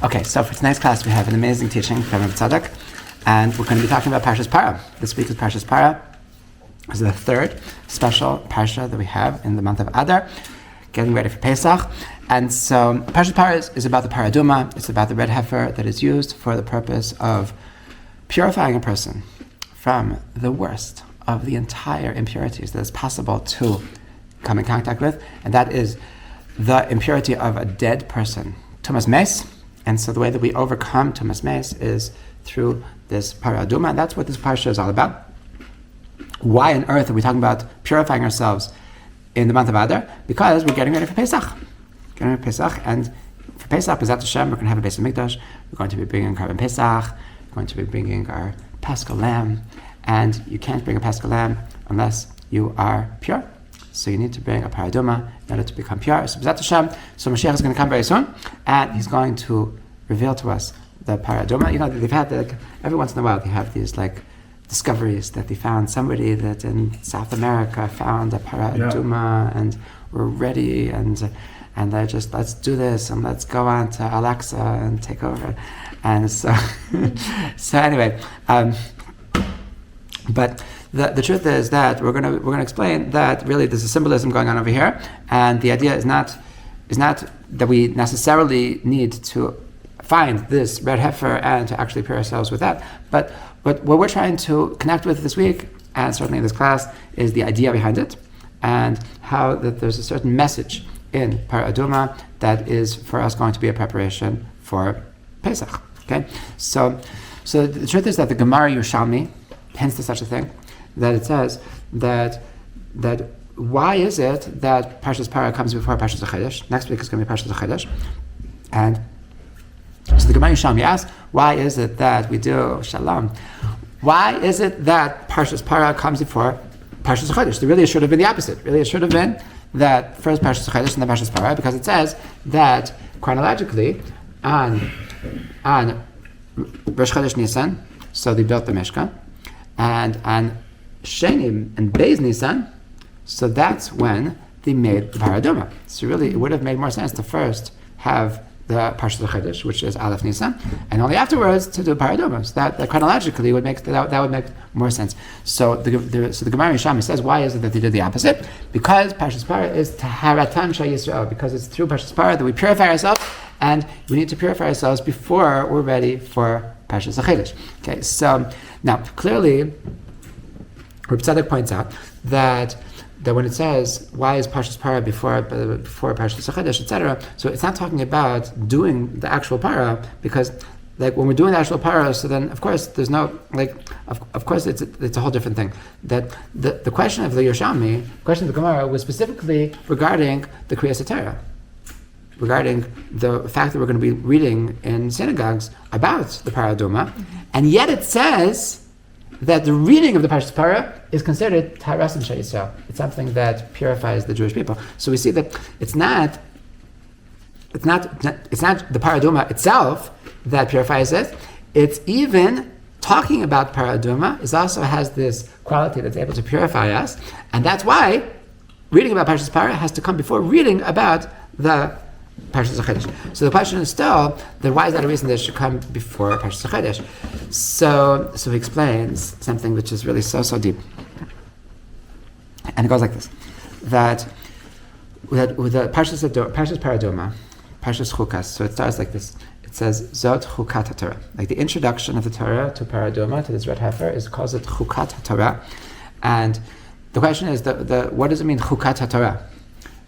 Okay, so for tonight's class, we have an amazing teaching from Tzadok, and we're going to be talking about Parshas Parah. This week is Parshas Parah. This is the third special Parsha that we have in the month of Adar, getting ready for Pesach. And so Parshas Parah is about the Paraduma. It's about the red heifer that is used for the purpose of purifying a person from the worst of the entire impurities that is possible to come in contact with, and that is the impurity of a dead person, Tumas Meis. And so the way that we overcome Tumas Meis is through this Paraduma, and that's what this Parsha is all about. Why on earth are we talking about purifying ourselves in the month of Adar? Because we're getting ready for Pesach. And for Pesach, B'ezrat Hashem, we're going to have a Beis Hamikdash. We're going to be bringing Karban Pesach. We're going to be bringing our Paschal Lamb. And you can't bring a Paschal Lamb unless you are pure. So you need to bring a Paraduma in order to become pure. So B'ezrat Hashem, so Mashiach is going to come very soon, and he's going to reveal to us the Paraduma. You know, they've had, every once in a while, they have these, discoveries that they found somebody that in South America found a Paraduma, and we're ready, and they're just, let's do this, and let's go on to Alexa and take over. And so, so anyway, but the truth is that we're gonna explain that really there's a symbolism going on over here, and the idea is not that we necessarily need to find this red heifer and to actually pure ourselves with that, but what we're trying to connect with this week, and certainly in this class, is the idea behind it, and how that there's a certain message in Paraduma that is for us going to be a preparation for Pesach. Okay, so the truth is that the Gemara Yerushalmi hints to such a thing, that it says that why is it that Parshas Parah comes before Parshas Chodesh? Next week is going to be Parshas Chodesh, and so the Gemara Yerushalmi asks, why is it that we do Shalom? Why is it that Parshas Parah comes before Parshas Chodesh? Really, it should have been the opposite. Really, it should have been that first Parshas Chodesh and then Parshas Parah, because it says that chronologically on Rosh Chodesh Nisan, so they built the Mishkan, and on Sheni and Beis Nisan, so that's when they made the Paraduma. So really, it would have made more sense to first have the Parshat Chodesh, which is Aleph Nisan, and only afterwards to do Paraduma. So that chronologically would make that would make more sense. So the Gemara Yerushalmi says, why is it that they did the opposite? Because Parshas Parah is Taharatan Shal Yisrael, because it's through Parshas Parah that we purify ourselves, and we need to purify ourselves before we're ready for Parshas Chodesh. Okay, so now clearly, Reb Tzadok points out that when it says, why is Parshas Parah before Parshas Chodesh, etc., so it's not talking about doing the actual Parah, because when we're doing the actual Parah, so then of course there's no, of course it's a whole different thing. That the question of the Yerushalmi, the question of the Gemara, was specifically regarding the Kriyas Torah, regarding the fact that we're going to be reading in synagogues about the Paraduma, and yet it says that the reading of the Parshas Parah is considered Taharasim Shel Yisrael. It's something that purifies the Jewish people. So we see that it's not the Paraduma itself that purifies it. It's even talking about Paraduma also has this quality that's able to purify us, and that's why reading about Parshas Parah has to come before reading about the Parshas Chodesh. So the question is still, then why is that a reason that it should come before Parshas Chodesh? So he explains something which is really so deep. And it goes like this, that with the Parshas Paraduma, Parshas Chukas, so it starts like this. It says, Zot Chukat Torah. Like the introduction of the Torah to Paraduma, to this red heifer, calls it Chukat Torah. And the question is, what does it mean, Chukat Torah?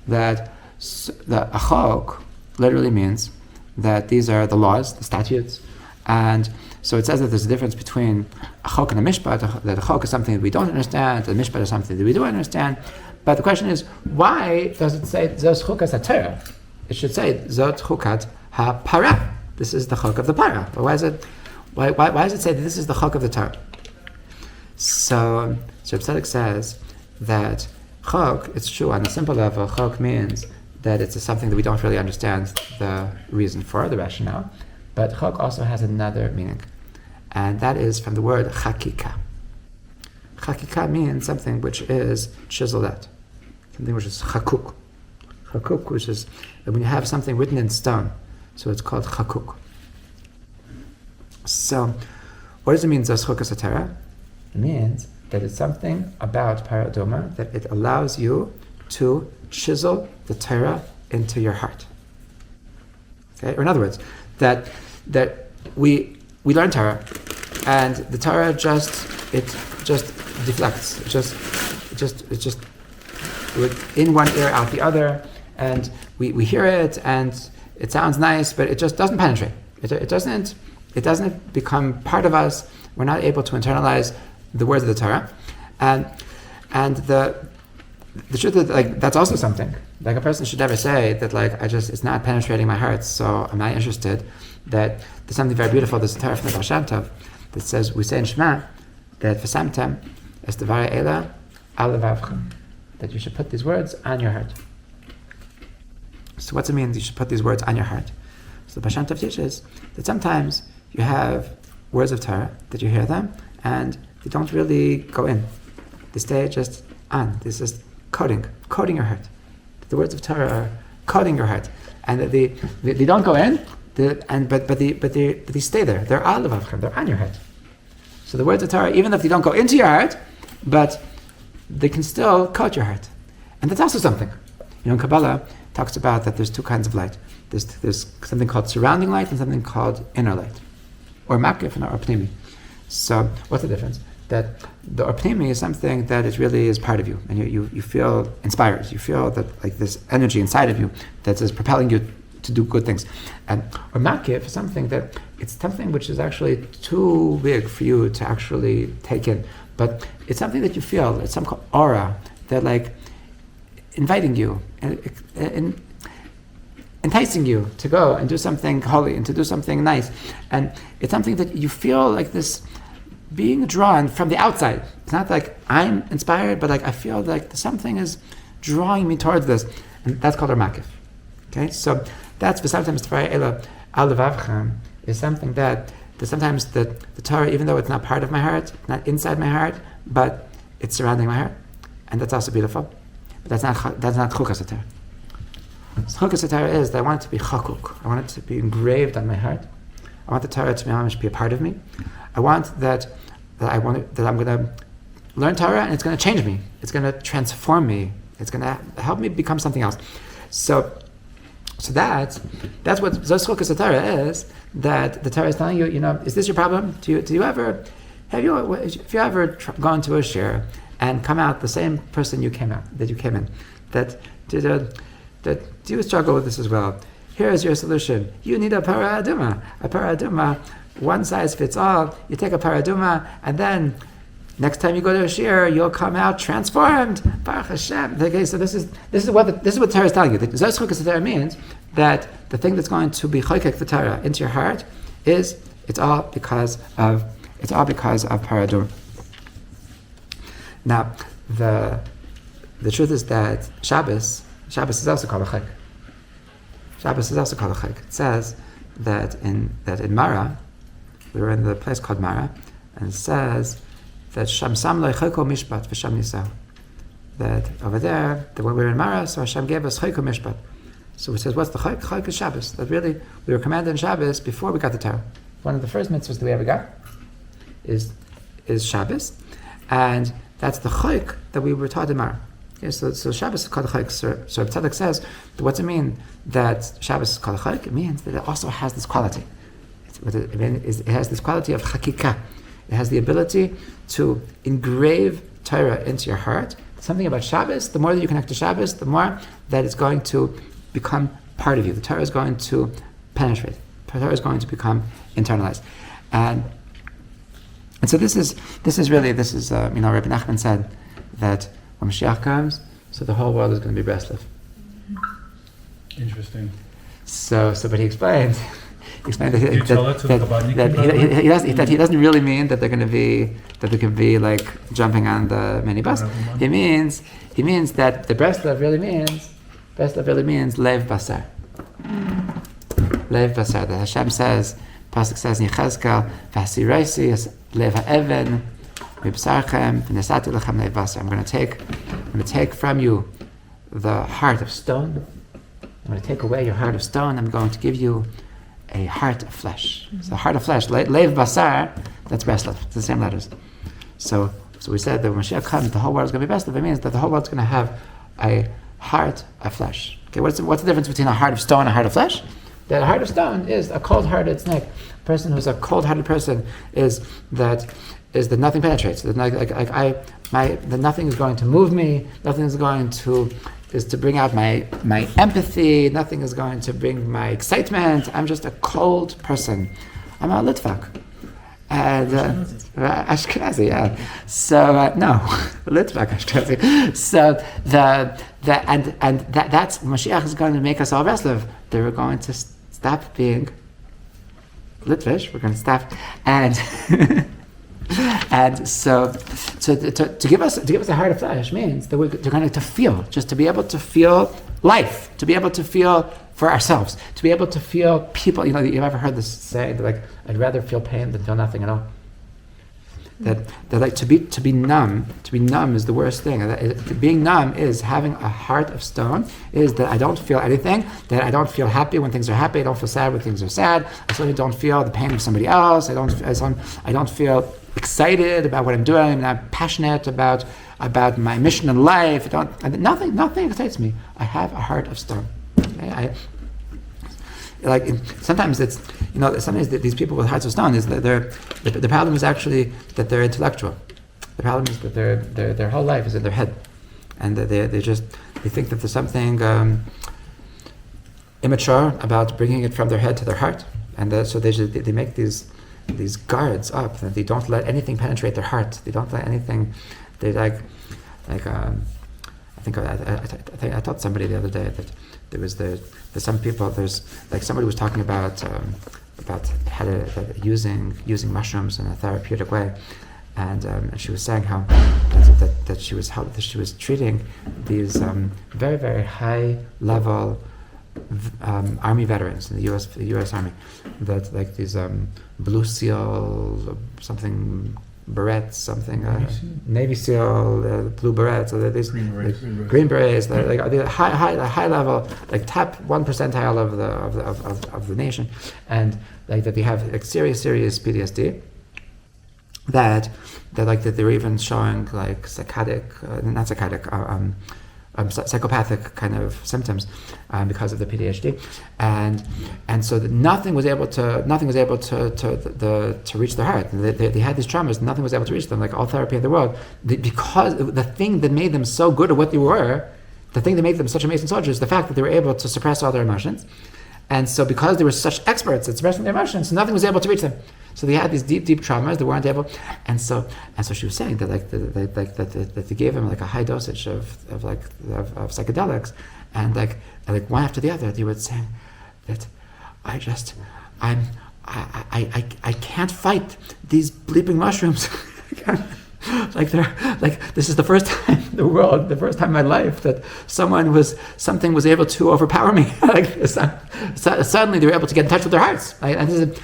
That the achok literally means that these are the laws, the statutes, and so it says that there's a difference between achok and a mishpat. That achok is something that we don't understand, and mishpat is something that we do understand. But the question is, why does it say zos chukas haTorah? It should say zot chukat haParah. This is the chok of the Parah. But why does it say that this is the chok of the Torah? So Tzadok says that chok, it's true on a simple level. Chok means that it's something that we don't really understand the reason for, the rationale. But chok also has another meaning, and that is from the word chakika. Chakika means something which is chiseled out, something which is chakuk. Chakuk, which is when you have something written in stone, so it's called chakuk. So, what does it mean, Zoschukas Torah? It means that it's something about Parah Adoma that it allows you to chisel the Torah into your heart. Okay, or in other words, that we learn Torah, and the Torah just deflects. It just in one ear out the other, and we hear it and it sounds nice, but it just doesn't penetrate. It doesn't become part of us. We're not able to internalize the words of the Torah, and the truth is, like, that's also something. Like, a person should never say that, like, it's not penetrating my heart, so I'm not interested. That there's something very beautiful. There's a Torah from the Parshat that says, we say in Shema that v'samtem es devarei ela al levavchem, that you should put these words on your heart. So what's it mean? You should put these words on your heart. So the Parshat teaches that sometimes you have words of Torah that you hear them and they don't really go in. They stay just on. This is coating your heart. The words of Torah are coating your heart, and they don't go in. But they stay there. They're al levavchem. They're on your heart. So the words of Torah, even if they don't go into your heart, but they can still coat your heart, and that's also something. In Kabbalah talks about that there's two kinds of light. There's something called surrounding light and something called inner light, or makif and or pnimi. So what's the difference? That the pnimi is something that it really is part of you, and you feel inspired. You feel that, like, this energy inside of you that is propelling you to do good things. And or makif is something that it's something which is actually too big for you to actually take in, but it's something that you feel. It's some aura that, like, inviting you and enticing you to go and do something holy and to do something nice. And it's something that you feel like this being drawn from the outside. It's not like I'm inspired, but, like, I feel like something is drawing me towards this, and that's called our makif. Okay, so that's sometimes Torah ela al levavchem is something that sometimes the Torah, even though it's not part of my heart, not inside my heart, but it's surrounding my heart, and that's also beautiful. But that's not chukas Torah. Chukas Torah is that I want it to be chakuk. I want it to be engraved on my heart. I want the Torah to be a part of me. I want that I'm going to learn Torah and it's going to change me. It's going to transform me. It's going to help me become something else. So that's what Zoschulkas Torah is. That the Torah is telling you, is this your problem? Have you ever gone to a shir and come out the same person you came in? That do you struggle with this as well? Here is your solution. You need a Parah Aduma. A Parah Aduma, one size fits all. You take a Parah Aduma, and then next time you go to a shir, you'll come out transformed. Baruch Hashem. Okay, so this is what the Torah is telling you. The Zoschulkas Torah means that the thing that's going to be choikek the Torah into your heart it's all because of Parah Aduma. Now, the truth is that Shabbos is also called a chayk. Shabbos is also called a chayk. It says that in Marah, we were in the place called Marah, and it says that Sham Sam Lo Chayko Mishpat V'Sham Yisrael. That over there, that when we were in Marah, so Hashem gave us Chayko Mishpat. So it says, what's the chayk? Chayk is Shabbos. That really, we were commanded in Shabbos before we got the Torah. One of the first mitzvahs that we ever got is Shabbos, and that's the chayk that we were taught in Marah. Okay, so Shabbos is called a chayk. So Tzadok says, what's it mean that Shabbos is called a chayk? It means that it also has this quality. It has this quality of chakika. It has the ability to engrave Torah into your heart. Something about Shabbos, the more that you connect to Shabbos, the more that it's going to become part of you. The Torah is going to penetrate. The Torah is going to become internalized. And so this is Rabbi Nachman said that when Mashiach comes, so the whole world is going to be Breslov. Interesting. But he explained that he doesn't really mean that they can be like jumping on the minibus. He means that the Breslov really means lev basar. Lev basar. That Hashem says, Pasuk says in Yechezkel, "V'hasiraisi lev ha'even mibsarchem v'nesati lechem lev basar." I'm going to take from you the heart of stone. I'm going to take away your heart of stone. I'm going to give you a heart of flesh. So heart of flesh, Lev Basar, that's Breslov. It's the same letters. So we said that when Mashiach comes, the whole world is going to be Breslov. It means that the whole world is going to have a heart of flesh. Okay, what's the difference between a heart of stone and a heart of flesh? That a heart of stone is a cold-hearted snake. A person who's a cold-hearted person is that nothing penetrates. That that nothing is going to move me. Nothing is going to bring out my empathy. Nothing is going to bring my excitement. I'm just a cold person. I'm a Litvak. And Ashkenazi, yeah. So no, Litvak Ashkenazi. So that's Mashiach is going to make us all Breslov. They were going to stop being Litvish. We're going to stop and and so to give us a heart of flesh means that we're going to feel, just to be able to feel life, to be able to feel for ourselves, to be able to feel people. You've ever heard this saying that I'd rather feel pain than feel nothing at all. That to be numb is the worst thing. Being numb is having a heart of stone. Is that I don't feel anything. That I don't feel happy when things are happy. I don't feel sad when things are sad. I certainly don't feel the pain of somebody else. I don't feel excited about what I'm doing. I'm not passionate about my mission in life. Nothing excites me. I have a heart of stone. Okay? Sometimes it's sometimes these people with hearts of stone is that the problem is actually that they're intellectual. The problem is that their whole life is in their head, and that they think that there's something immature about bringing it from their head to their heart, and so they make these guards up that they don't let anything penetrate their heart. They don't let anything. They I taught somebody the other day that there's some people. There's somebody was talking about how to using mushrooms in a therapeutic way, and she was saying how that she was treating these very, very high level Army veterans in the U.S. Army, that these Blue SEAL something. Berets, something Navy SEAL, Blue Berets, so these Green Berets, high level, top 1 percentile of the nation, and that they have serious PTSD. That they're even showing psychopathic kind of symptoms because of the PTSD, and so that nothing was able to reach their heart. They had these traumas, nothing was able to reach them. All therapy in the world, because the thing that made them so good at what they were, the thing that made them such amazing soldiers, the fact that they were able to suppress all their emotions, and so because they were such experts at suppressing their emotions, nothing was able to reach them. So they had these deep traumas. They weren't able, and so she was saying that that they gave him a high dosage of psychedelics, and one after the other, they would say that I can't fight these bleeping mushrooms. This is the first time in the world, the first time in my life that something was able to overpower me. Suddenly they were able to get in touch with their hearts. And this is,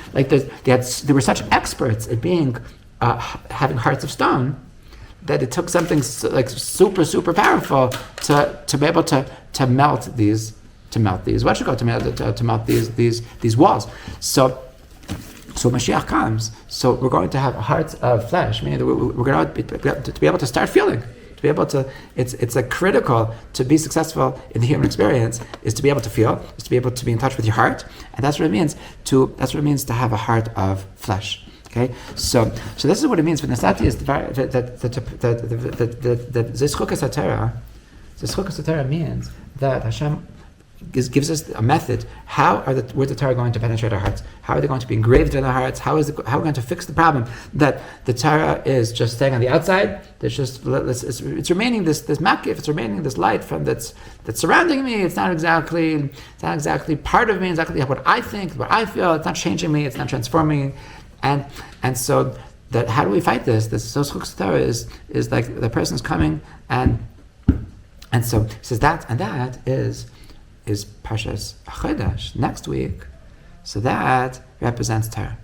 they were such experts at being having hearts of stone that it took something super powerful to be able to melt these walls. So Mashiach comes, so we're going to have hearts of flesh, meaning that we're going to be able to start feeling, to be able to, it's critical to be successful in the human experience, is to be able to feel, is to be able to be in touch with your heart, and that's what it means to have a heart of flesh. Okay, so this is what it means. V'nasati is that Zeschukas HaTorah. Zeschukas HaTorah means that Hashem gives us a method. How are the words of Torah going to penetrate our hearts? How are they going to be engraved in our hearts? How are we going to fix the problem that the Torah is just staying on the outside? It's remaining this makif. It's remaining this light that's surrounding me. It's not exactly part of me. Exactly what I think, what I feel. It's not changing me. It's not transforming. And so that how do we fight this? This Zeschukas Torah is the person's coming and so he says that is Parshat Chodesh next week. So that represents Torah.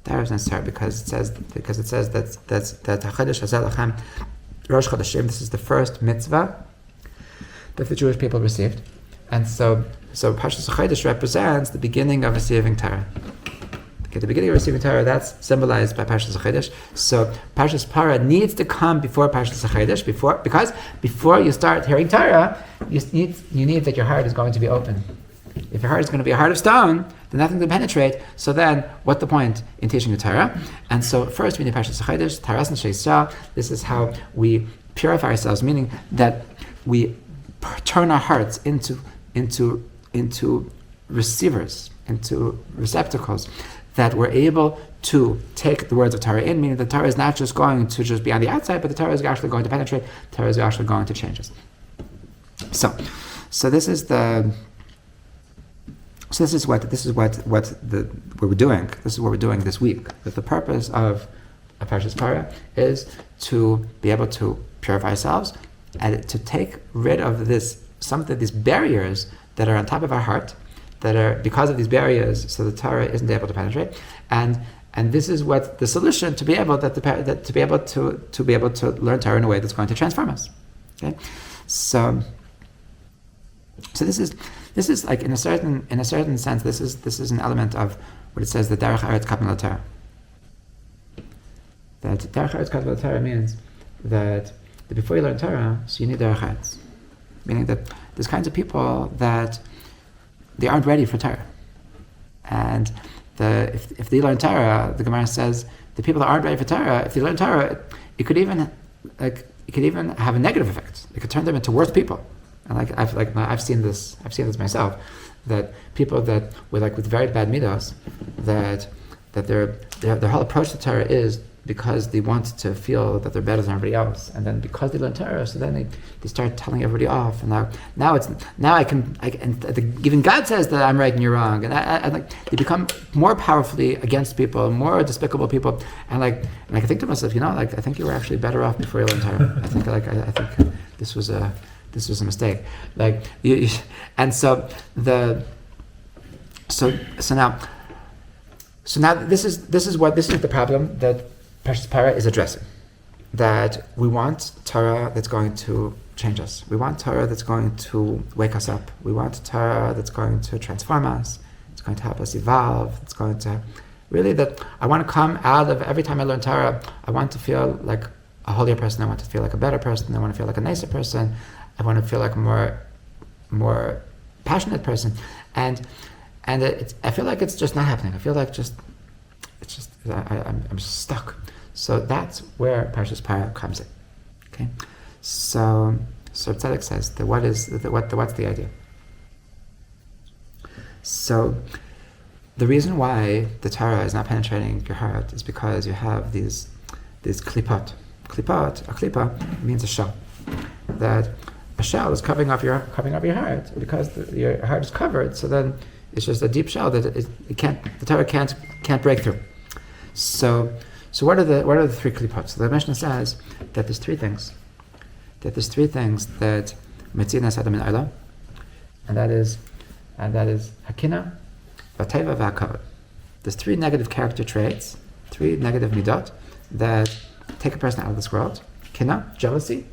That represents Torah because it says that Chodesh Hazel Lachem Rosh Chodeshim. This is the first mitzvah that the Jewish people received. And so Parshas Chodesh represents the beginning of receiving Torah. Okay, the beginning of receiving Torah, that's symbolized by Parshas Chodesh. So Parshas Parah needs to come before Parshas Chodesh, because before you start hearing Torah, you need that your heart is going to be open. If your heart is going to be a heart of stone, then nothing can penetrate. So then, what's the point in teaching the Torah? And so first we need Parshas Chodesh, Taras and Sheisah. This is how we purify ourselves, meaning that we turn our hearts into receivers, into receptacles, that we're able to take the words of Torah in, meaning the Torah is not just going to just be on the outside, but the Torah is actually going to penetrate. The Torah is actually going to change us. So this is what we're doing. This is what we're doing this week. That the purpose of a Parshas Parah is to be able to purify ourselves and to take rid of these barriers that are on top of our heart, that are because of these barriers, so the Torah isn't able to penetrate, and this is what the solution to be able to learn Torah in a way that's going to transform us. Okay, so this is like in a certain sense this is an element of what it says, the Derech Eretz Kabbalah Torah. That Derech Eretz Kabbalah Torah means that before you learn Torah, so you need Derech Eretz, meaning that there's kinds of people that they aren't ready for Torah, and if they learn Torah, the Gemara says the people that aren't ready for Torah, if they learn Torah, it could even have a negative effect. It could turn them into worse people. And I've seen this myself, that people that with very bad midos, that their whole approach to Torah is because they want to feel that they're better than everybody else, and then because they learn Torah, so then they start telling everybody off, and now even God says that I'm right and you're wrong, and they become more powerfully against people, more despicable people, and I think to myself, I think you were actually better off before you learned Torah. I think this was a mistake. So now this is the problem that Parshas Parah is addressing. That we want Torah that's going to change us. We want Torah that's going to wake us up. We want Torah that's going to transform us. It's going to help us evolve. It's going to really, that I want to come out of every time I learn Torah, I want to feel like a holier person. I want to feel like a better person. I want to feel like a nicer person. I want to feel like a more passionate person, and I feel like it's just not happening. I feel like I'm stuck. So that's where Parshas Parah comes in. Okay, so Tzadok says that what's the idea? So the reason why the Torah is not penetrating your heart is because you have these klipot. A klipa means a shell. That a shell is covering up your heart, because your heart is covered. So then it's just a deep shell that the Torah can't break through. So what are the three klipot? So the Mishnah says that there's three things. That Metzinas Adam and Ayla, and that is Hakina, Vateva, V'Hakavod. There's three negative character traits, three negative midot that take a person out of this world: Kina, jealousy;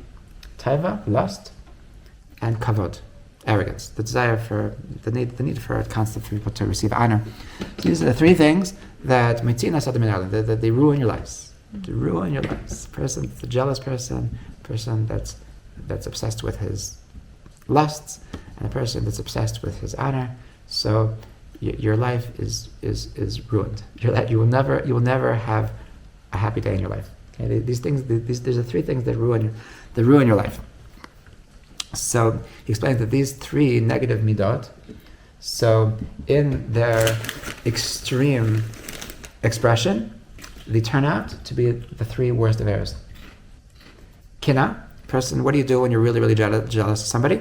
Taiva, lust; and kavod, arrogance, the desire for the need for constant people to receive honor. So these are the three things that that they ruin your lives. To ruin your lives. Person, the jealous person that's obsessed with his lusts, and a person that's obsessed with his honor. So your life is ruined. You will never have a happy day in your life. Okay? These things, these are three things that ruin your life. So he explains that these three negative midot, so in their extreme expression, they turn out to be the three worst of errors. Kina, person, what do you do when you're really, really jealous of somebody?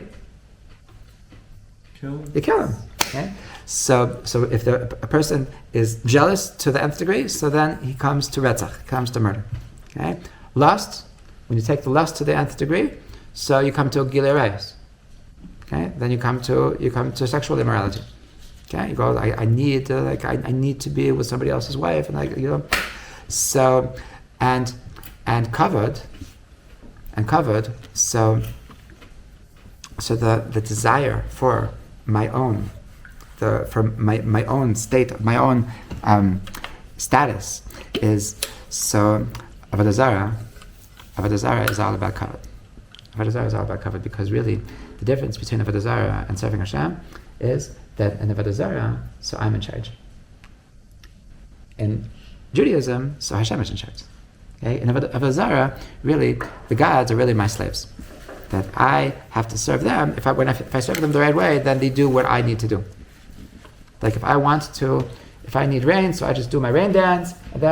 You kill him. Okay? So if a person is jealous to the nth degree, so then he comes to retzach, comes to murder. Okay? Lust, when you take the lust to the nth degree, so you come to gilei arayos. Okay? Then you come to sexual immorality. Okay? You go, I need to be with somebody else's wife, and so and covered. So the desire for my own state, my own status is so. Avodah Zarah is all about kavod. Avodah Zarah is all about kavod because really the difference between Avodah Zarah and serving Hashem is that in Avodah Zarah, so I'm in charge. In Judaism, so Hashem is in charge. Okay? In Avodah Zarah, really the gods are really my slaves. That I have to serve them. If I serve them the right way, then they do what I need to do. Like if I need rain, so I just do my rain dance, and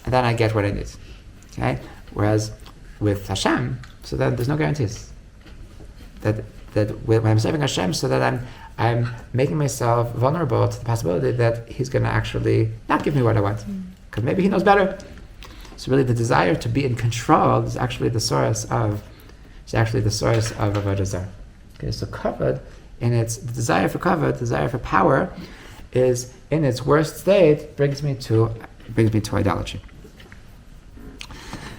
then I get what I need. Okay? Whereas with Hashem, so then there's no guarantees. That when I'm serving Hashem, so that I'm making myself vulnerable to the possibility that He's going to actually not give me what I want, because maybe He knows better. So really, the desire to be in control is actually the source of Avodah Zarah. Okay, so kavod, the desire for kavod, the desire for power, is in its worst state brings me to idolatry.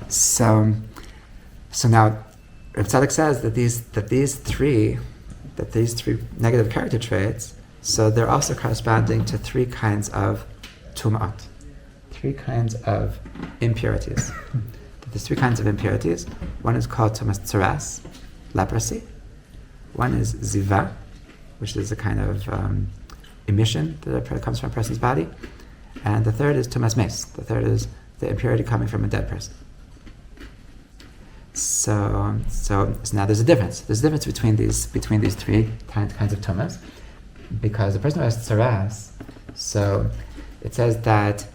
So now, Reb Tzadok says that these three negative character traits, so they're also corresponding to three kinds of tum'at, three kinds of impurities. There's three kinds of impurities. One is called tumas tzaras, leprosy. One is ziva, which is a kind of emission that comes from a person's body. And the third is tumas mes. The third is the impurity coming from a dead person. So now there's a difference. There's a difference between these three kinds of tumas, because the person who has tzaras, so it says that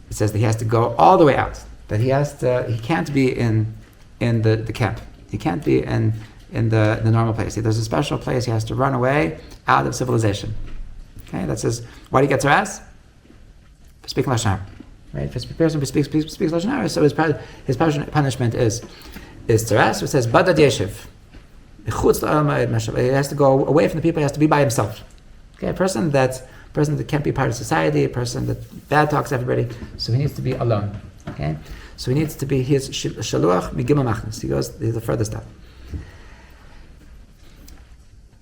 he has to go all the way out. That he can't be in the camp. He can't be in the normal place. There's a special place he has to run away out of civilization. Okay, that says, why do you get tzaras? For speaking lashon hara, right? For the person who speaks lashon hara, so his punishment is tzaras, which says badad yeshiv. He has to go away from the people. He has to be by himself. Okay, a person that can't be part of society, a person that bad talks everybody, so he needs to be alone. Okay, so he is shaluach migimel machnas. He's the furthest up.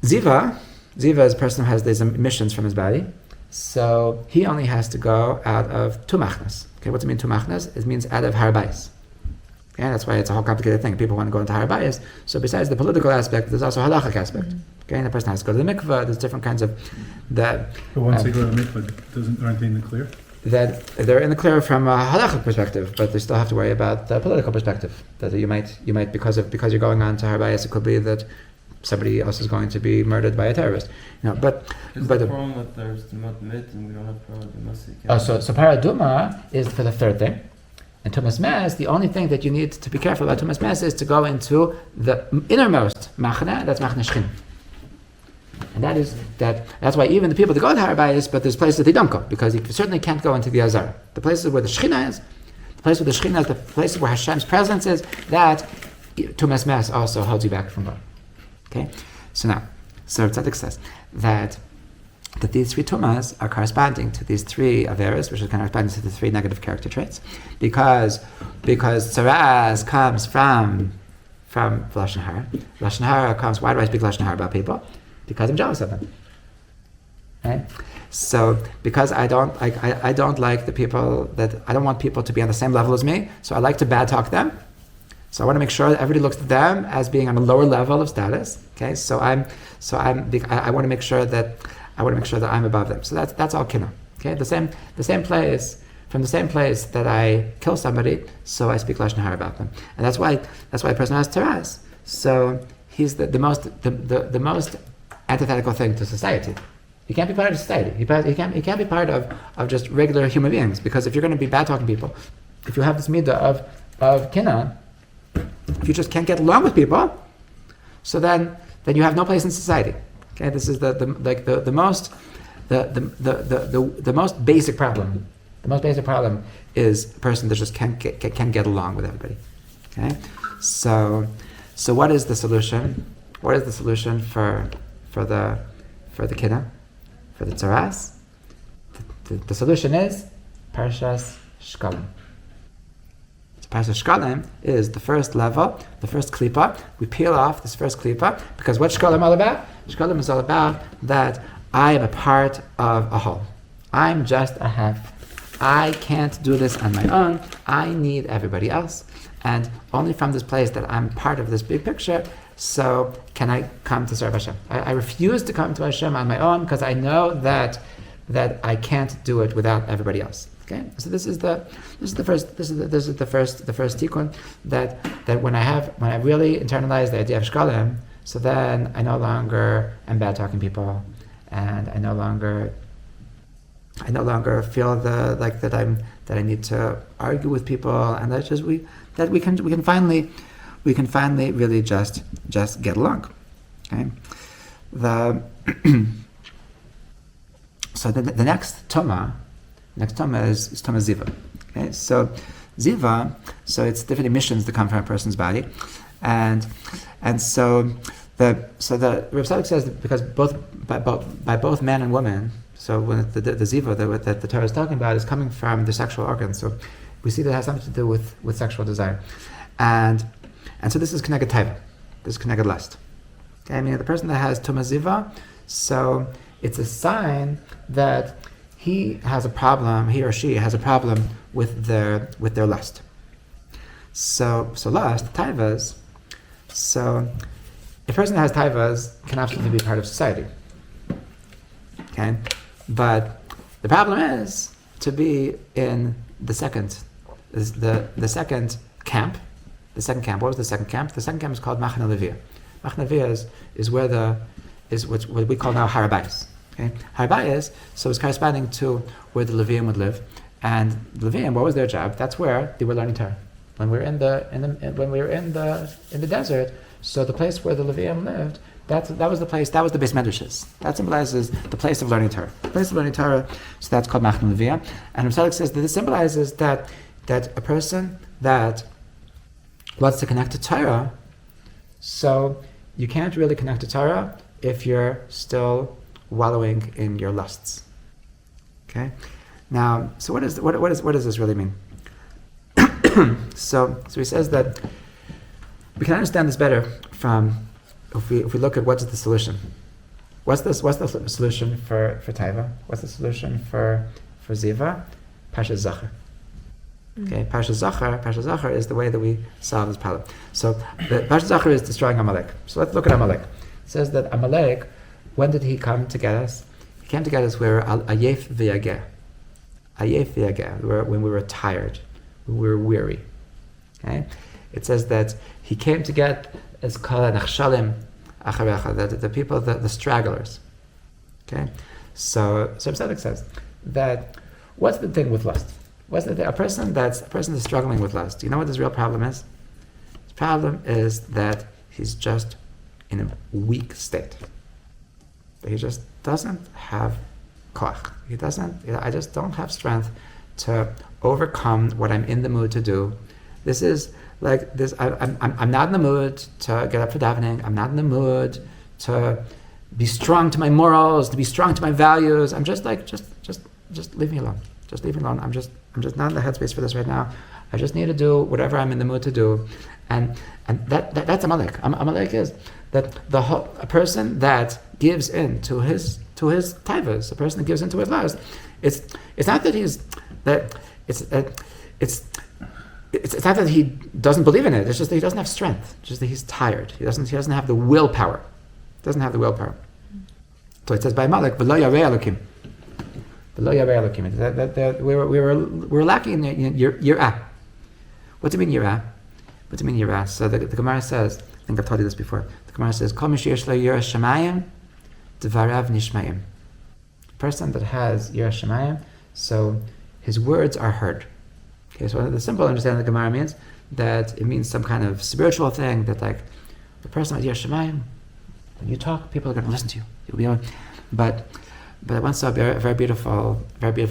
Ziva is a person who has these emissions from his body, so he only has to go out of tu machnas. Okay, what's it mean tu machnas? It means out of har bayis. Okay, that's why it's a whole complicated thing. People want to go into har bayis. So besides the political aspect, there's also a halachic aspect. Okay, and the person has to go to the mikveh. There's different kinds of that. But once they go to the mikveh, aren't they in the clear? That they're in the clear from a halachic perspective, but they still have to worry about the political perspective. That you might because you're going on to har bayis, it could be that somebody else is going to be murdered by a terrorist. But the problem that there's the mit and we don't have Parah. So Parah Duma is for the third thing, and Tumas Mes, the only thing that you need to be careful about Tumas Mes is to go into the innermost machna. That's machna shchin. And that's why even the people that go to har bayis, but there's places that they don't go, because you certainly can't go into the azar. The places where the shechina is, the places where Hashem's presence is, that tumas mes also holds you back from going. Okay, so Tzadok says that these three tumas are corresponding to these three averas, which is corresponding to the three negative character traits, because tzaras comes from lashon hara. Lashon hara comes. Why do I speak lashon hara about people? Because I'm jealous of them, right? So because I don't like the people that I don't want people to be on the same level as me. So I like to bad talk them. So I want to make sure that everybody looks at them as being on a lower level of status. Okay, I want to make sure that I'm above them. So that's all kinna. Okay, the same place that I kill somebody, so I speak lashon hara about them, and that's why a person has tzaras. So he's the most antithetical thing to society. He can't be part of society. He can't be part of just regular human beings, because if you're going to be bad talking people, if you have this midah of kinna, if you just can't get along with people, so then you have no place in society. Okay, this is the most basic problem. The most basic problem is a person that just can't get along with everybody. Okay, so what is the solution? What is the solution for the kinna, for the tzaras? The solution is Parshas Shkalim. Parshat Shkalim is the first level, the first klipa. We peel off this first klipa because what's Shkalim all about? Shkalim is all about that I am a part of a whole. I'm just a half. I can't do this on my own. I need everybody else. And only from this place that I'm part of this big picture, so can I come to serve Hashem. I refuse to come to Hashem on my own because I know that I can't do it without everybody else. Okay, so this is the first tikkun that when I really internalize the idea of shkalim, so then I no longer am bad talking people, and I no longer feel that I need to argue with people, and we can finally really just get along. Okay, so the next tuma is tuma ziva. Okay, so ziva, so it's different emissions that come from a person's body, and so the Rav Tzadok says that because by both man and woman. So when the ziva that the Torah is talking about is coming from the sexual organs, so we see that it has something to do with sexual desire, and so this is connected taiva, this is connected lust. Okay, I mean the person that has tuma ziva, so it's a sign that he or she has a problem with their lust. So lust, taivas. So a person that has taivas can absolutely be part of society. Okay. But the problem is to be in the second camp. The second camp. What was the second camp? The second camp is called Machna Levia. Machna Levia is what we call now Harabayis. Okay, Harabayis. So it's corresponding to where the Levium would live, and the Levium, what was their job? That's where they were learning Torah. When we were in the desert, so the place where the Levium lived. That was the place. That was the Beis Medrashes. That symbolizes the place of learning Torah. The place of learning Torah. So that's called Machna Levia. And Tzadok says that this symbolizes that a person that wants to connect to Torah. So you can't really connect to Torah if you're still wallowing in your lusts. Okay. Now, so what does this really mean? So he says that we can understand this better from. If we look at what's the solution, what's the solution for taiva? What's the solution for ziva? Parshat Zachar. Okay, Parshat Zachar is the way that we solve this problem. So the Parshat Zachar is destroying Amalek. So let's look at Amalek. It says that Amalek, when did he come to get us? He came to get us where ayef v'yageh. Ayef v'yageh, when we were tired, when we were weary. Okay, it says that he came to get is called Nachshalim Acharecha, the people, the stragglers. Okay, so Tzadok says that what's the thing with lust? What's the thing? A person that's struggling with lust. You know what his real problem is? His problem is that he's just in a weak state. He just doesn't have koach. I just don't have strength to overcome what I'm in the mood to do. This is like this. I'm not in the mood to get up for davening. I'm not in the mood to be strong to my morals, to be strong to my values. I'm just like, just leave me alone. Just leave me alone. I'm just not in the headspace for this right now. I just need to do whatever I'm in the mood to do, and that's Amalek. Amalek is that a person that gives in to his taivas, a person that gives in to his lust. It's not that it's not that he doesn't believe in it. It's just that he doesn't have strength. It's just that he's tired. He doesn't have the willpower. So it says by Amalek, "V'lo yarei Elokim." V'lo yarei Elokim. That we're lacking in yirah. What do you mean yirah? So the Gemara says, I think I've told you this before. The Gemara says, "Kol mi sheyesh lo yirah shamayim, devarav nishmayim." Person that has yirah shamayim, so his words are heard. Okay, so the simple understanding of the Gemara means that it means some kind of spiritual thing, that like the person with Yirah Shamayim, when you talk, people are going to listen to you. You'll be able, but I once saw a very beautiful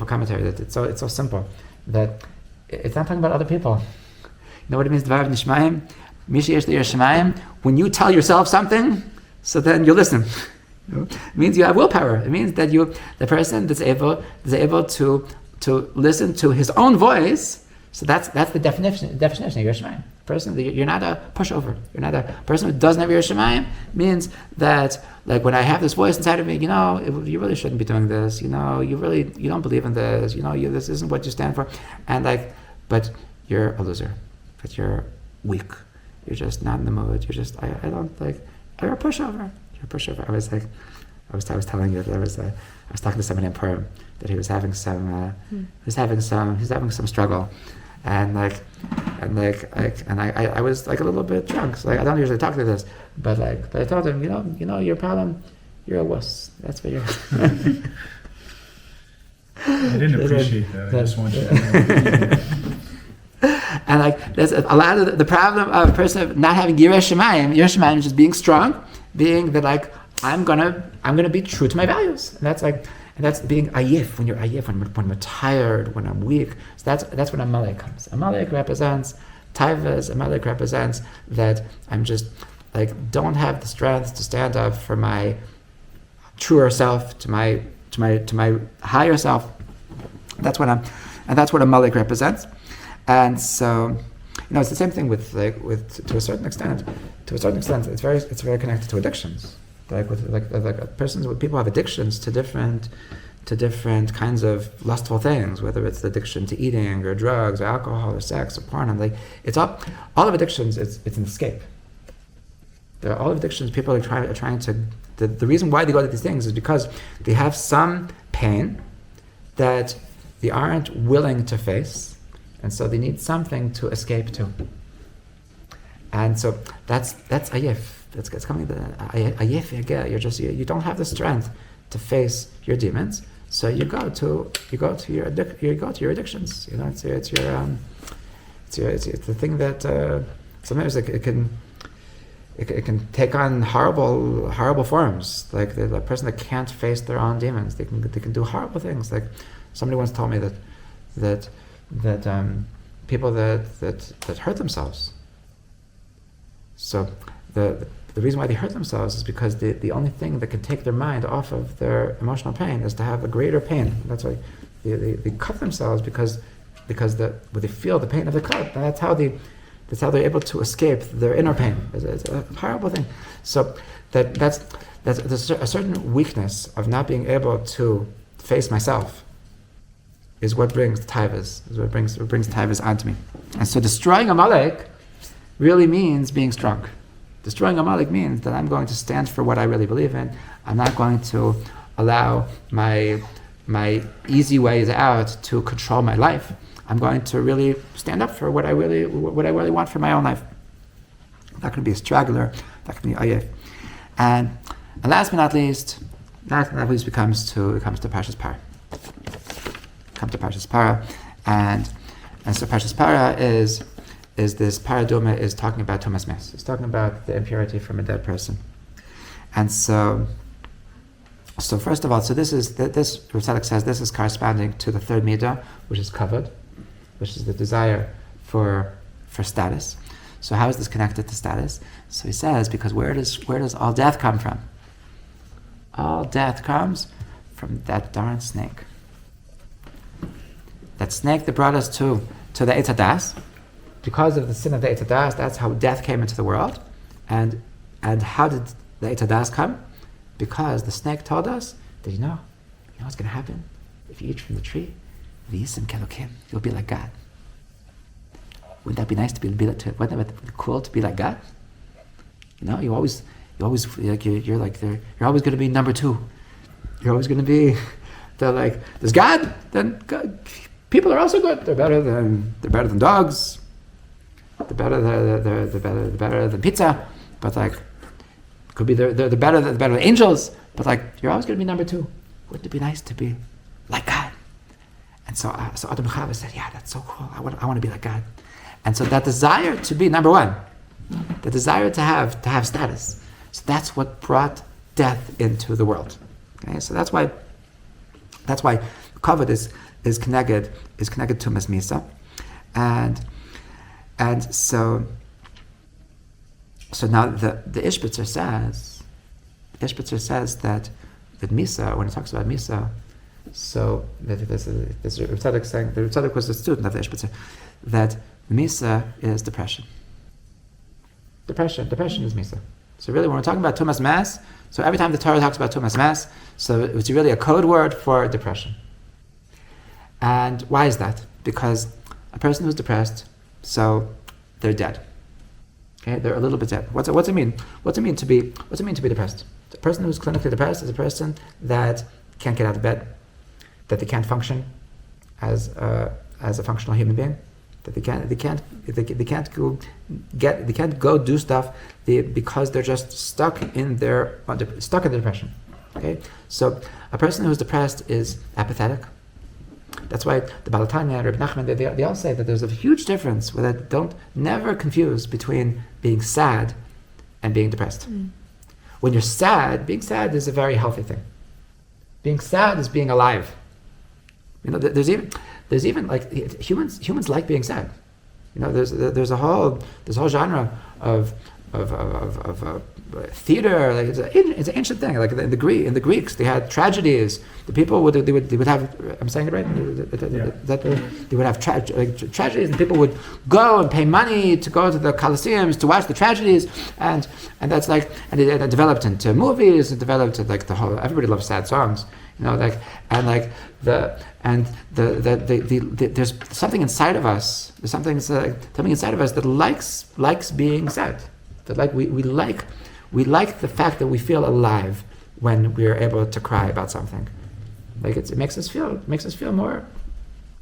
commentary that it's so simple that it's not talking about other people. You know what it means? Dvarav nishmayim, mishi yesh Yirah Shamayim. When you tell yourself something, so then you listen. It means you have willpower. It means that the person that's able to listen to his own voice. So that's the definition of Yiras Shamayim. Person, you're not a pushover. You're not a person who doesn't have Yiras Shamayim. Means that, like, when I have this voice inside of me, you really shouldn't be doing this. You don't believe in this. This isn't what you stand for. And but you're a loser. But you're weak. You're just not in the mood. You're just I don't like. You're a pushover. You're a pushover. I was telling you that I was talking to somebody in Parah that he was having some struggle, and I was like a little bit drunk, so I don't usually talk to this, but I told him, your problem, you're a wuss. That's what you're. I didn't appreciate that. I just want you to know. And there's a lot of the problem of a person not having Yiras Shamayim. Yiras Shamayim is just being strong, being that I'm gonna be true to my values, and that's being ayif. When you're ayif, when we're tired, when I'm weak. So that's when Amalek comes. Amalek represents taivas. Amalek represents that I'm just don't have the strength to stand up for my truer self, to my higher self. That's what Amalek represents. And so, it's the same thing with to a certain extent. To a certain extent, it's very connected to addictions. People have addictions to different kinds of lustful things, whether it's the addiction to eating or drugs or alcohol or sex or porn. And it's all of addictions. It's an escape. There are all of addictions. People are trying to. The reason why they go to these things is because they have some pain that they aren't willing to face. And so they need something to escape to. And so that's ayif. It's coming to ayif. You don't have the strength to face your demons, so you go to your addictions. It's the thing that sometimes it can take on horrible forms. Like the person that can't face their own demons, they can do horrible things. Like somebody once told me that people that hurt themselves. So the reason why they hurt themselves is because the only thing that can take their mind off of their emotional pain is to have a greater pain. That's why they cut themselves because they feel the pain of the cut. And that's how they're able to escape their inner pain. It's a horrible thing. So that's a certain weakness of not being able to face myself. Is what brings taivas. Is what brings taivas onto me. And so destroying Amalek really means being strong. Destroying Amalek means that I'm going to stand for what I really believe in. I'm not going to allow my easy ways out to control my life. I'm going to really stand up for what I really want for my own life. I'm not going to be a straggler. I'm not going to be ayif. And last but not least, we come to Parshas Parah. Come to Parshas Parah, and so Parshas Parah is this paraduma is talking about Tumas Mes. It's talking about the impurity from a dead person, and so first of all, this Tzadok says this is corresponding to the third midah, which is kavod, which is the desire for status. So how is this connected to status? So he says because where does all death come from? All death comes from that darn snake. That snake that brought us to the Eitz Hadas, because of the sin of the Eitz Hadas, that's how death came into the world. And how did the Eitz Hadas come? Because the snake told us that you know what's going to happen if you eat from the tree. V'yisim kelokim, you'll be like God. Wouldn't that be nice to be wouldn't that be cool to be like God? You're always like you're always going to be number two. You're always going to be there's God, then God. People are also good. They're better than dogs. They're better than pizza. But could be they're better than angels. But you're always going to be number two. Wouldn't it be nice to be like God? And so Adam and Chava said, yeah, that's so cool. I want to be like God. And so that desire to be number one, the desire to have status. So that's what brought death into the world. Okay, so that's why kavod is connected to Tumas Misa, and so now the Ishbitzer says that Misa, when it talks about Misa, So there's Tzadok saying, the Tzadok was a student of the Ishbitzer, that Misa is depression. Depression is Misa. So really, when we're talking about Tumas Mass, so every time the Torah talks about Tumas Mass, so it's really a code word for depression. And why is that? Because a person who's depressed, so they're dead. Okay, they're a little bit dead. What's it mean? What's it mean to be depressed? A person who's clinically depressed is a person that can't get out of bed, that they can't function as a functional human being, that they can't go do stuff because they're just stuck in their depression. Okay, so a person who's depressed is apathetic. That's why the Baal Tanya and Reb Nachman, they all say that there's a huge difference where they don't never confuse between being sad and being depressed. When you're sad, being sad is a very healthy thing. Being sad is being alive. You know, there's even like humans like being sad. You know, there's a whole genre of theater. Like it's an ancient thing. Like in the Greeks, they had tragedies. The people would have. I'm saying it right. They would have tragedies, and people would go and pay money to go to the Colosseums to watch the tragedies, and that's like, and it developed into movies. It developed into like the whole. Everybody loves sad songs. You know, like there's something inside of us. There's something inside of us that likes being sad. That like we like the fact that we feel alive when we are able to cry about something. Like it makes us feel more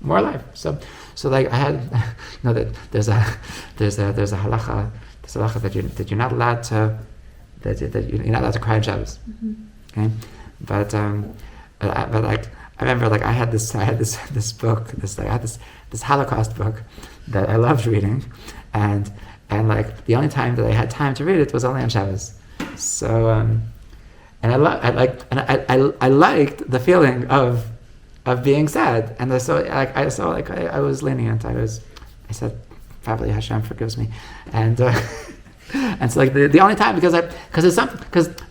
alive. So like I had, you know, that there's a halacha that you're not allowed to you're not allowed to cry in Shabbos. Okay, but like I remember, like I had this book, this Holocaust book that I loved reading, and like the only time that I had time to read it was only on Shabbos. So and I liked the feeling of being sad, and I was lenient. I said probably Hashem forgives me, and and so like the only time because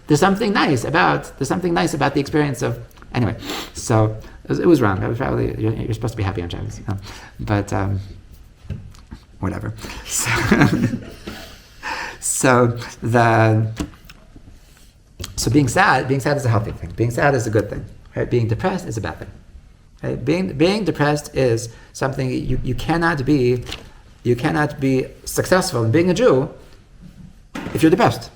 there's something nice about the experience of. Anyway, so it was wrong. I was probably you're supposed to be happy on Shabbos, you know? But whatever. So being sad is a healthy thing. Being sad is a good thing. Right? Being depressed is a bad thing. Right? Being depressed is something you cannot be successful in being a Jew if you're depressed.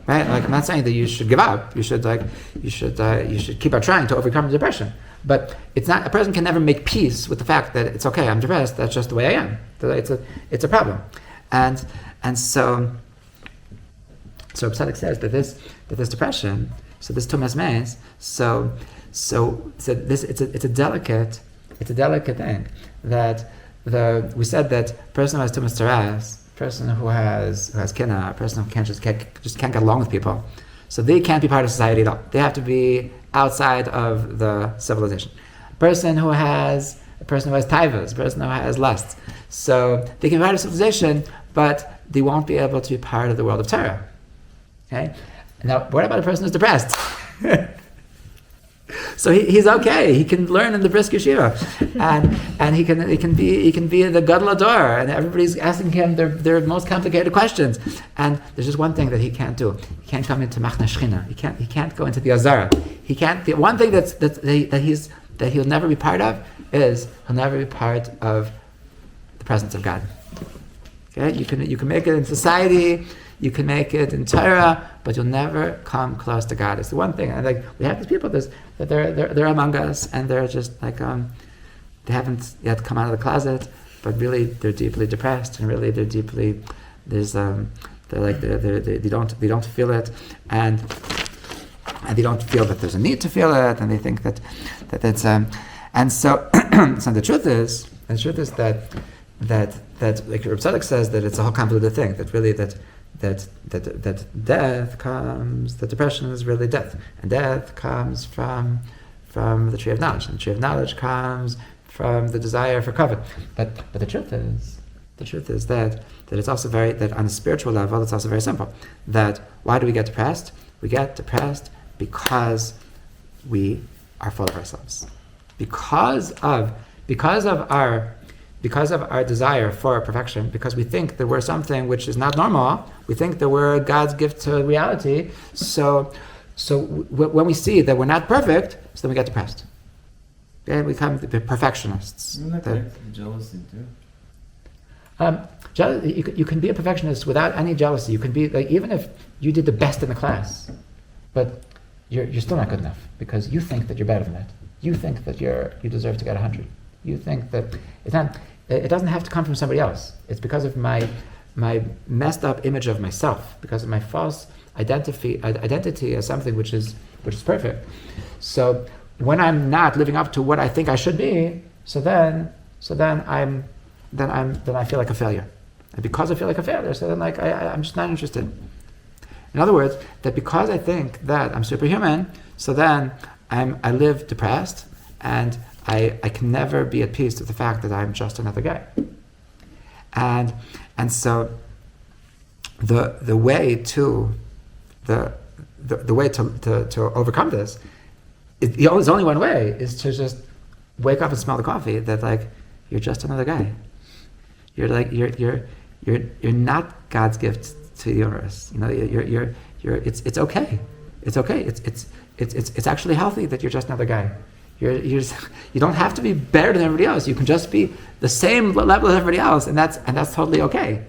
Right? Like I'm not saying that you should give up. You should keep on trying to overcome depression. But it's not. A person can never make peace with the fact that it's okay. I'm depressed. That's just the way I am. It's a problem. And so Tzadok says that this depression. So this Tumas Meis. So this it's a delicate thing that we said that person who has Tumas Teras, person who has kina, a person who can't get along with people, so they can't be part of society at all. They have to be outside of the civilization. A person who has taivas, a person who has lusts, so they can be part of civilization, but they won't be able to be part of the world of Torah. Okay. Now, what about a person who's depressed? So he's okay. He can learn in the brisk yeshiva, and he can be the gadol ador, and everybody's asking him their most complicated questions. And there's just one thing that he can't do. He can't come into machna shchina. He can't go into the azara. He can't. The one thing that he'll never be part of is he'll never be part of the presence of God. Okay, you can make it in society. You can make it in Torah, but you'll never come close to God. It's the one thing. And like we have these people that they're among us, and they're just like they haven't yet come out of the closet, but really they're deeply depressed, and really they don't feel it, and they don't feel that there's a need to feel it, and they think that it's and so so the truth is that like Reb Tzadok says that it's a whole convoluted thing, that really that death comes, that depression is really death, and death comes from the tree of knowledge, and the tree of knowledge comes from the desire for kavod. But the truth is that it's also that on a spiritual level it's also very simple. That why do we get depressed? We get depressed because we are full of ourselves. because of our desire for perfection, because we think that we're something which is not normal, we think that we're God's gift to reality. So when we see that we're not perfect, so then we get depressed. Okay, we become the perfectionists. Isn't that connected to jealousy too? You can be a perfectionist without any jealousy. You can be like, even if you did the best in the class, but you're still not good enough because you think that you're better than that. You think that you deserve to get 100. You think that it's not. It doesn't have to come from somebody else. It's because of my messed up image of myself, because of my false identity as something which is perfect. So when I'm not living up to what I think I should be, so then I feel like a failure, and because I feel like a failure, so then I'm just not interested. In other words, that because I think that I'm superhuman, so then I live depressed, and I can never be at peace with the fact that I'm just another guy. And so the way to overcome this, there's only one way, is to just wake up and smell the coffee. That you're just another guy. You're not God's gift to the universe. It's okay. It's okay. It's actually healthy that you're just another guy. You don't have to be better than everybody else. You can just be the same level as everybody else, and that's totally okay.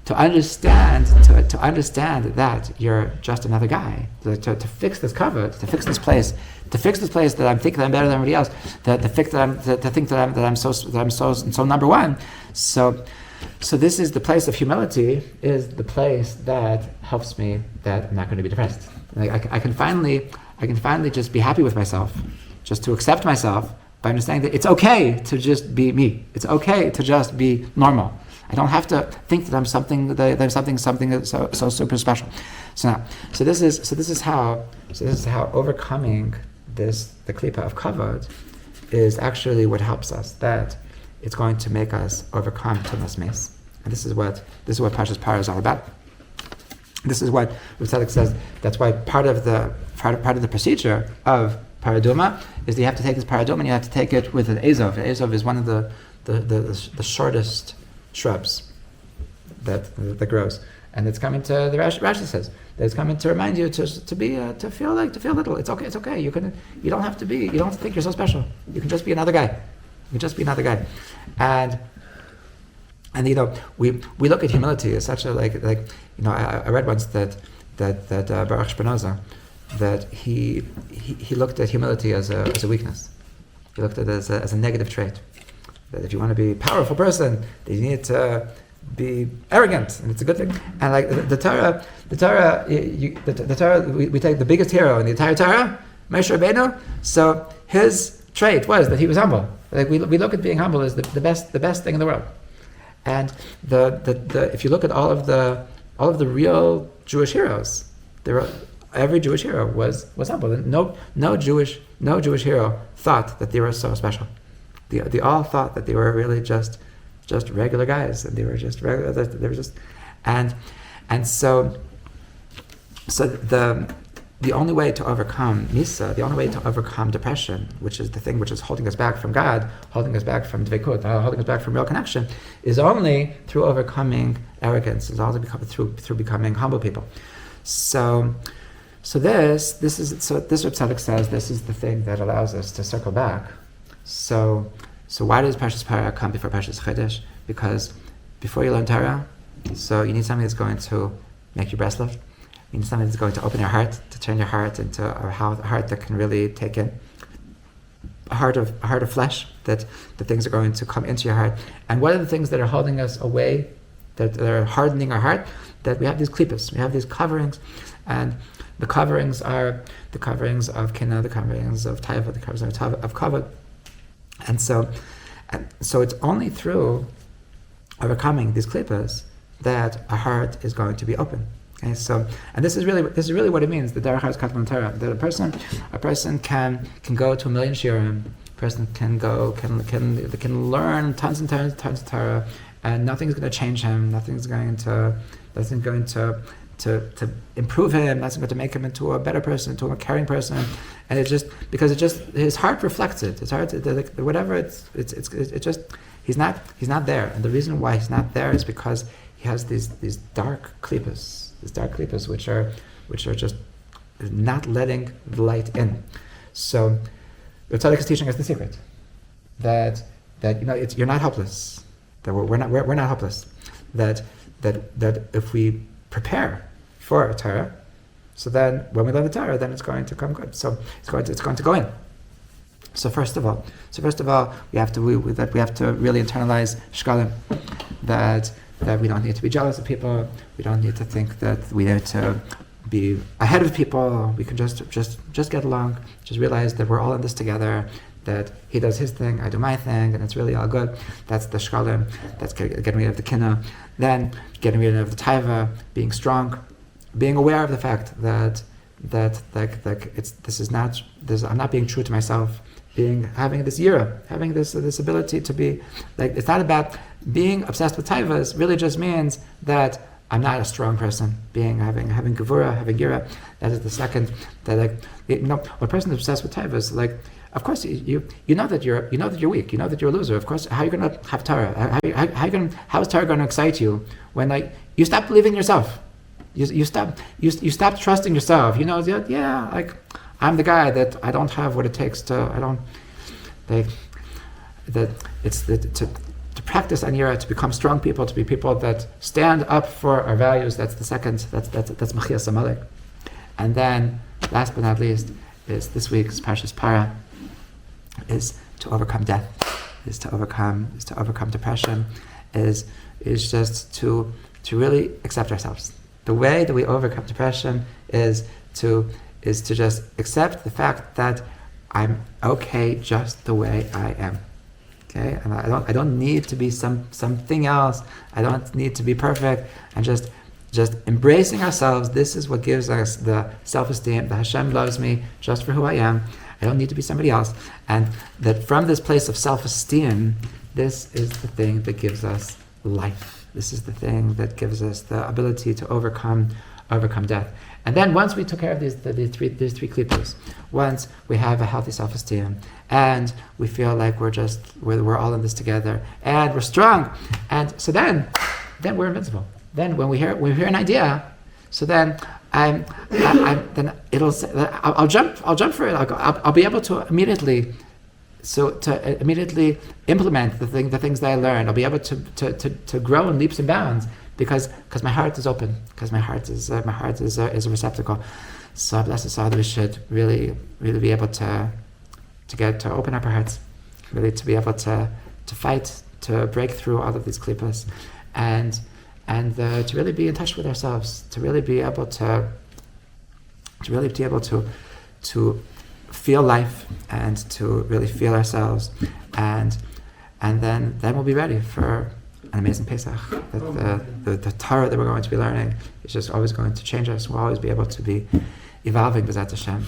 To understand that you're just another guy, to fix this cover, to fix this place that I'm thinking that I'm better than everybody else, to think that I'm so number one. So this is the place of humility, is the place that helps me that I'm not going to be depressed. I can finally just be happy with myself, just to accept myself by understanding that it's okay to just be me. It's okay to just be normal. I don't have to think that I'm something that's something so super special. So this is how overcoming the klipa of kavod is actually what helps us. That it's going to make us overcome tumas mes. And this is what Parshat Parah is all about. This is what Tzadok says. That's why part of the procedure of paraduma is that you have to take this paraduma and you have to take it with an ezov. An ezov is one of the shortest shrubs that grows, and it's coming to the Rashi says that it's coming to remind you to feel little. It's okay. You don't have to think you're so special. You can just be another guy. And we look at humility as such a I read once that Baruch Spinoza, that he looked at humility as a weakness. He looked at it as a negative trait. That if you want to be a powerful person, then you need to be arrogant, and it's a good thing. And the Torah, we take the biggest hero in the entire Torah, Moshe Rabbeinu. So his trait was that he was humble. We look at being humble as the best thing in the world. And if you look at all of the real Jewish heroes, every Jewish hero was humble. No Jewish hero thought that they were so special. They all thought that they were really just regular guys, and they were just regular. They were just, and so the only way to overcome misa, the only way to overcome depression, which is the thing which is holding us back from God, holding us back from dveikut, holding us back from real connection, is only through overcoming arrogance. Is only through becoming humble people. So this is what Tzadok says. This is the thing that allows us to circle back. So why does Parshas Parah come before Parshas Chodesh? Because before you learn Torah, so you need something that's going to make your breast lift. You need something that's going to open your heart, to turn your heart into a heart that can really take in. A heart of flesh, that the things are going to come into your heart. And what are the things that are holding us away, that are hardening our heart? That we have these klipas, we have these coverings, and the coverings are the coverings of kina, the coverings of taiva, the coverings of kavod. And so it's only through overcoming these klipas that a heart is going to be open. Okay, and this is really what it means. The derech has katman Torah. That a person can go to 1,000,000 shiurim. A person can learn tons of Torah, and nothing's going to change him. Nothing's going to to improve him, not to make him into a better person, into a caring person, and it's just because his heart reflects it. His heart, whatever it's just he's not there, and the reason why he's not there is because he has these dark klippas, which are just not letting the light in. So the Tzadok is teaching us the secret that you're not helpless, that we're not helpless, that if we prepare for Torah, so then when we learn the Torah, then it's going to come good. So it's going to go in. So first of all, we have to really internalize shkalim, that we don't need to be jealous of people. We don't need to think that we need to be ahead of people. We can just get along. Just realize that we're all in this together. That he does his thing, I do my thing, and it's really all good. That's the shkalim. That's getting rid of the kinna. Then getting rid of the taiva, being strong, being aware of the fact that I'm not being true to myself. Having this yira, having this ability to be like, it's not about being obsessed with taivas. Really just means that I'm not a strong person. Having gevura, having yira, that is the second. That when a person is obsessed with taivas, like, of course you know that you're weak. You know that you're a loser. Of course, how are you going to have Torah? How is Torah going to excite you when you stop believing in yourself? You stop trusting yourself. Like, I'm the guy that I don't have what it takes to practice anira, to become strong people, to be people that stand up for our values. That's the second. That's Machias Amalek. And then, last but not least, is this week's Parshas Parah, is to overcome death, is to overcome depression, is just to really accept ourselves. The way that we overcome depression is to just accept the fact that I'm okay just the way I am. Okay, and I don't need to be something else. I don't need to be perfect. And just embracing ourselves. This is what gives us the self-esteem. That Hashem loves me just for who I am. I don't need to be somebody else. And that from this place of self-esteem, this is the thing that gives us life. This is the thing that gives us the ability to overcome death. And then once we took care of these three klipos, once we have a healthy self-esteem, and we feel like we're all in this together, and we're strong, and so then we're invincible. Then when we hear an idea, so then I'll jump for it. I'll be able to immediately implement the things that I learned. I'll be able to grow in leaps and bounds because my heart is open, because my heart is a receptacle. So bless us all that we should really be able to open up our hearts, really to be able to fight, to break through all of these klippas, and to really be in touch with ourselves, to really be able to feel life, and to really feel ourselves, and then we'll be ready for an amazing Pesach. The Torah that we're going to be learning is just always going to change us. We'll always be able to be evolving b'ezrat Hashem.